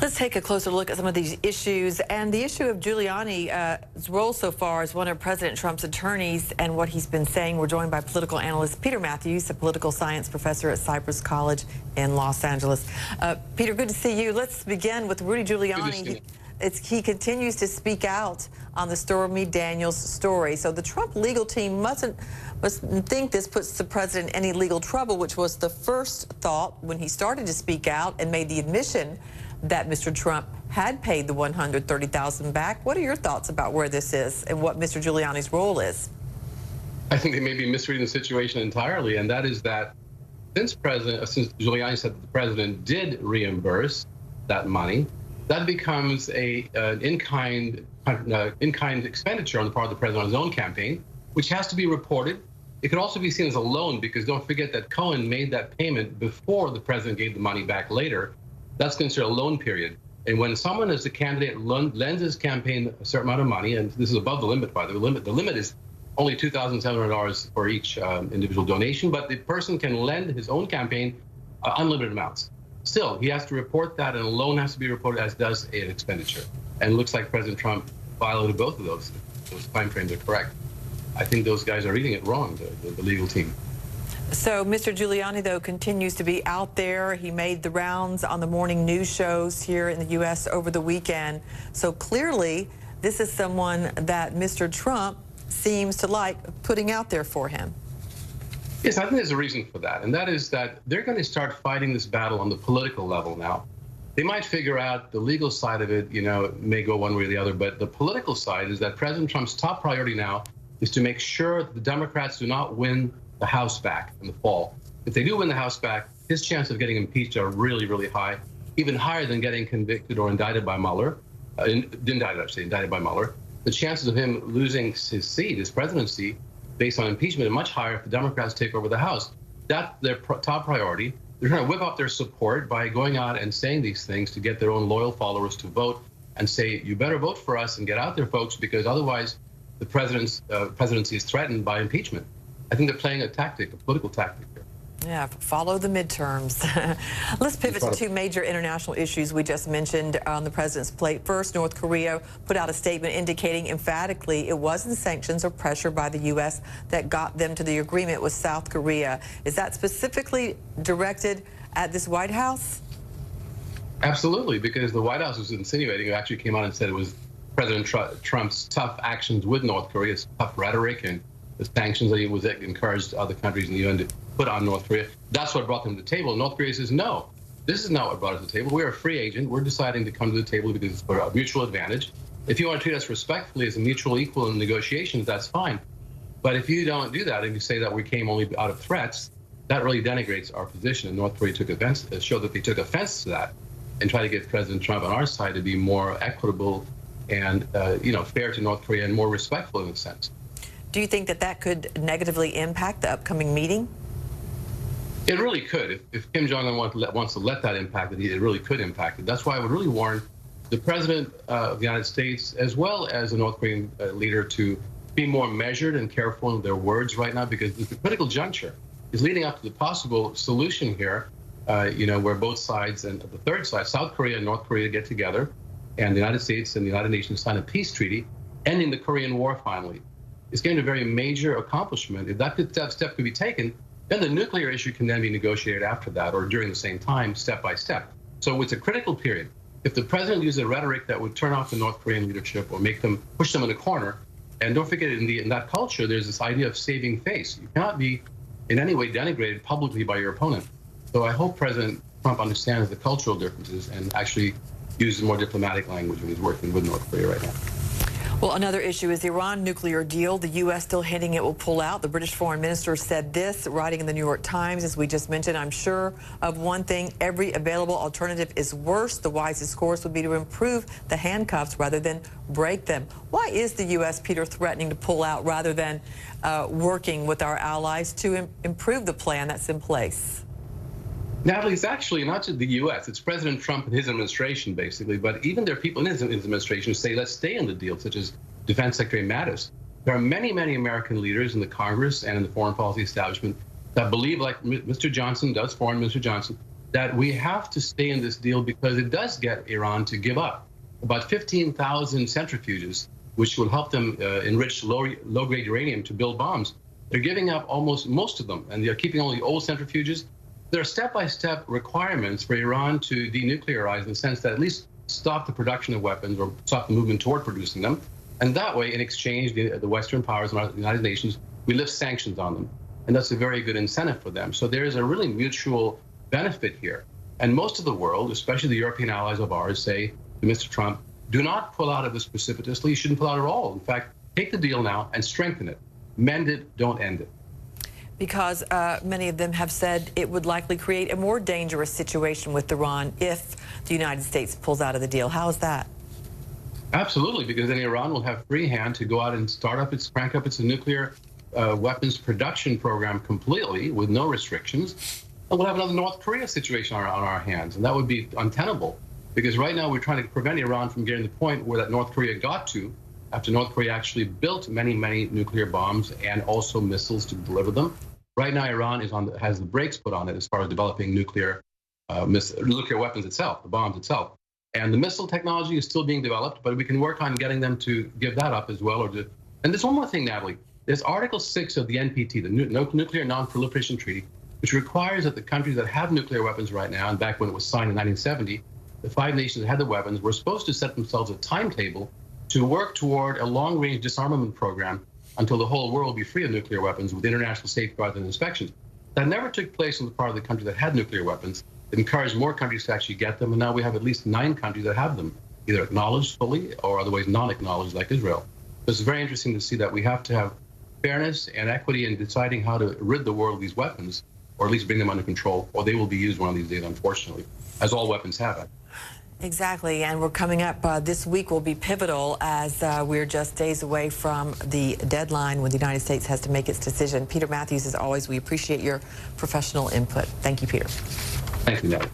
Let's take a closer look at some of these issues and the issue of Giuliani's role so far as one of President Trump's attorneys and what he's been saying. We're joined by political analyst Peter Mathews, a political science professor at Cypress College in Los Angeles. Peter, good to see you. Let's begin with Rudy Giuliani. He continues to speak out on the Stormy Daniels story. So the Trump legal team mustn't think this puts the president in any legal trouble, which was the first thought when he started to speak out and made the admission that Mr. Trump had paid the $130,000 back. What are your thoughts about where this is and what Mr. Giuliani's role is? I think they may be misreading the situation entirely, and that is that since Giuliani said that the president did reimburse that money, that becomes an in-kind expenditure on the part of the president on his own campaign, which has to be reported. It could also be seen as a loan, because don't forget that Cohen made that payment before the president gave the money back later. That's considered a loan period. And when someone as a candidate lends his campaign a certain amount of money, and this is above the limit, by the way, the limit is only $2,700 for each individual donation, but the person can lend his own campaign unlimited amounts. Still, he has to report that, and a loan has to be reported, as does an expenditure. And it looks like President Trump violated both of those. Those timeframes are correct. I think those guys are reading it wrong, the legal team. So Mr. Giuliani, though, continues to be out there. He made the rounds on the morning news shows here in the U.S. over the weekend. So clearly, this is someone that Mr. Trump seems to like putting out there for him. Yes, I think there's a reason for that, and that is that they're going to start fighting this battle on the political level now. They might figure out the legal side of it, it may go one way or the other, but the political side is that President Trump's top priority now is to make sure that the Democrats do not win the House back in the fall. If they do win the House back, his chances of getting impeached are really, really high, even higher than getting convicted or indicted by Mueller. Indicted by Mueller. The chances of him losing his seat, his presidency, based on impeachment are much higher if the Democrats take over the House. That's their top priority. They're trying to whip up their support by going out and saying these things to get their own loyal followers to vote and say, you better vote for us and get out there, folks, because otherwise the presidency is threatened by impeachment. I think they're playing a tactic, a political tactic here. Yeah, follow the midterms. Let's pivot to two major international issues we just mentioned on the president's plate. First, North Korea put out a statement indicating emphatically it wasn't sanctions or pressure by the U.S. that got them to the agreement with South Korea. Is that specifically directed at this White House? Absolutely, because the White House was insinuating, it actually came out and said it was President Trump's tough actions with North Korea, his tough rhetoric, and the sanctions that he was encouraged other countries in the UN to put on North Korea. That's what brought them to the table. North Korea says, no, this is not what brought us to the table. We're a free agent. We're deciding to come to the table because it's for a mutual advantage. If you want to treat us respectfully as a mutual equal in negotiations, that's fine. But if you don't do that and you say that we came only out of threats, that really denigrates our position. And North Korea took offense, showed that they took offense to that and tried to get President Trump on our side to be more equitable and fair to North Korea and more respectful in a sense. Do you think that that could negatively impact the upcoming meeting? It really could. If Kim Jong-Un wants to let that impact it, it really could impact it. That's why I would really warn the President of the United States, as well as the North Korean leader, to be more measured and careful in their words right now, because the critical juncture is leading up to the possible solution here, where both sides and the third side, South Korea and North Korea, get together, and the United States and the United Nations sign a peace treaty, ending the Korean War finally. It's going to be a very major accomplishment. If that step could be taken, then the nuclear issue can then be negotiated after that, or during the same time, step by step. So it's a critical period. If the president uses a rhetoric that would turn off the North Korean leadership or push them in a corner, and don't forget, in that culture, there's this idea of saving face. You cannot be in any way denigrated publicly by your opponent. So I hope President Trump understands the cultural differences and actually uses more diplomatic language when he's working with North Korea right now. Well, another issue is the Iran nuclear deal. The U.S. still hinting it will pull out. The British foreign minister said this, writing in the New York Times, as we just mentioned, I'm sure of one thing, every available alternative is worse. The wisest course would be to improve the handcuffs rather than break them. Why is the U.S., Peter, threatening to pull out rather than working with our allies to improve the plan that's in place? Natalie, it's actually not just the U.S. It's President Trump and his administration, basically. But even there are people in his administration who say, let's stay in the deal, such as Defense Secretary Mattis. There are many, many American leaders in the Congress and in the foreign policy establishment that believe, like Mr. Johnson does, Foreign Minister Johnson, that we have to stay in this deal because it does get Iran to give up about 15,000 centrifuges, which will help them enrich low-grade uranium to build bombs. They're giving up almost most of them, and they're keeping only old centrifuges. There are step-by-step requirements for Iran to denuclearize in the sense that at least stop the production of weapons or stop the movement toward producing them. And that way, in exchange, the Western powers and the United Nations, we lift sanctions on them. And that's a very good incentive for them. So there is a really mutual benefit here. And most of the world, especially the European allies of ours, say to Mr. Trump, do not pull out of this precipitously. You shouldn't pull out at all. In fact, take the deal now and strengthen it. Mend it, don't end it. Because many of them have said it would likely create a more dangerous situation with Iran if the United States pulls out of the deal. How is that? Absolutely, because then Iran will have free hand to go out and crank up its nuclear weapons production program completely with no restrictions. And we'll have another North Korea situation on our hands, and that would be untenable. Because right now we're trying to prevent Iran from getting to the point where that North Korea got to after North Korea actually built many, many nuclear bombs and also missiles to deliver them. Right now, Iran has the brakes put on it as far as developing nuclear weapons itself, the bombs itself. And the missile technology is still being developed, but we can work on getting them to give that up as well. And there's one more thing, Natalie. There's Article 6 of the NPT, the Nuclear Non-Proliferation Treaty, which requires that the countries that have nuclear weapons right now, and back when it was signed in 1970, the 5 nations that had the weapons were supposed to set themselves a timetable to work toward a long-range disarmament program until the whole world will be free of nuclear weapons with international safeguards and inspections. That never took place on the part of the countries that had nuclear weapons. It encouraged more countries to actually get them, and now we have at least 9 countries that have them, either acknowledged fully or otherwise non-acknowledged, like Israel. So it's very interesting to see that we have to have fairness and equity in deciding how to rid the world of these weapons, or at least bring them under control, or they will be used one of these days, unfortunately, as all weapons have. Exactly, and we're coming up, this week will be pivotal as we're just days away from the deadline when the United States has to make its decision. Peter Mathews, as always, we appreciate your professional input. Thank you, Peter. Thank you, Natalie.